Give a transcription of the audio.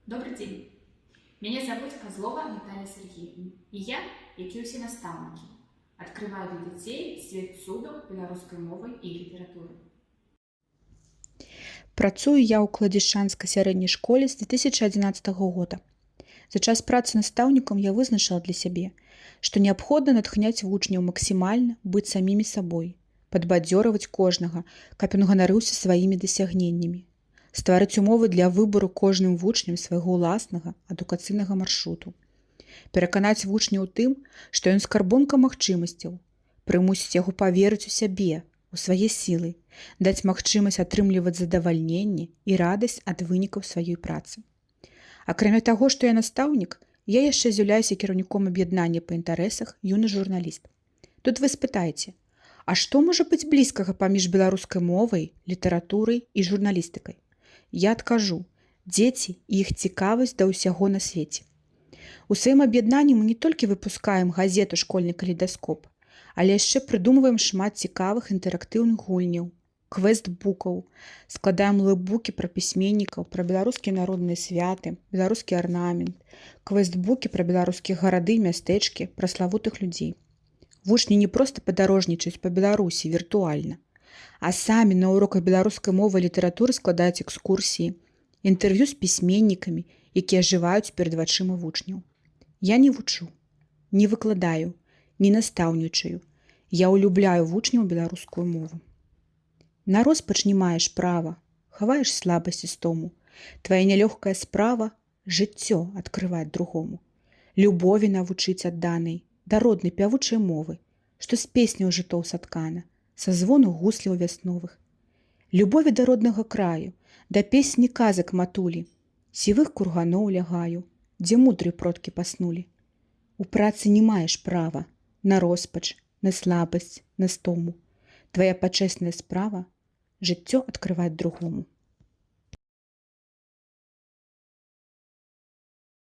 Добрый день. Меня зовут Козлова Наталья Сергеевна. И я, як і усі наставники, открываю для детей свет цудаў беларускай мовы і літаратуры. Працую я ў Кладзішчанскай сярэдняй школе з 2011 года. За час працы настаўнікам я вызначыла для сябе, што неабходна натхняць вучняў максімальна быць самімі сабой, падбадзёрваць кожнага, каб ён ганарыўся сваімі дасягненнямі, стварыць умовы для выбару кожным вучнем свайго ўласнага адукацыйнага маршруту, пераканаць вучня ў тым, што ён скарбонка магчымасцяў, прымусіць яго паверыць у сябе, у свае сілы, даць магчымасць атрымліваць задавальненне і радасць ад вынікаў сваёй працы. Акрамя таго, што я настаўнік, я яшчэ з'яўляюся кіраўніком аб'яднання па інтарэсах юны журналіст. Тут вы спытаеце, а што можа быць блізкага паміж беларускай мовай, літаратурай і журналістыкай? Я адкажу, дзеці і іх цікавасць да ўсяго на свеце. У сваім аб'яднанні мы не толькі выпускаем газету «Школьны калейдаскоп», але яшчэ прыдумваем шмат цікавых інтэрактыўных гульняў, квест-букаў, складаем лэпбукі пра пісьменнікаў, пра беларускія народныя святы, беларускі арнамент, квест-букі пра беларускія гарады і мястэчкі, пра славутых людзей. Вучні не проста падарожнічаюць па Беларусі віртуальна, а самі на уроках беларускай мовы і літаратуры складаюць экскурсіі, інтэрв'ю з пісьменнікамі, якія жываюць перад вачыма вучняў. Я не вучу, не выкладаю, не настаўнічаю. Я ўлюбляю вучняў беларускую мову. На роспач не маеш права, хаваеш слабасць і стому. Твая нялёгкая справа жыццё адкрываць другому. Любові навучыць адданай, да роднай пявучай мовы, што з песняў жытоў саткана, са звону гусляў вясновых. Любові да роднага краю, да песні казак матулі, сівых курганоў лягаю, дзе мудрыя продкі паснулі. У працы не маеш права на роспач, на слабасць, на стому. Твая пачэсная справа жыццё адкрываць другому.